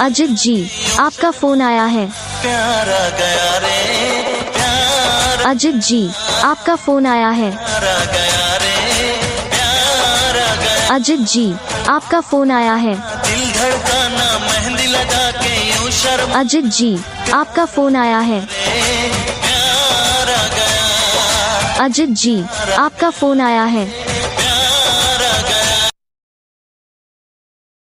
अजित जी, आपका फोन आया है। प्यारा गया रे प्यारा अजित जी, आपका फोन आया है। गया रे प्यारा गया। अजित जी, आपका फोन आया है। दिल धड़काना मेहंदी लगा के यूं शर्म अजित जी, आपका फोन आया है। प्यारा गया। अजित जी, आपका फोन आया है।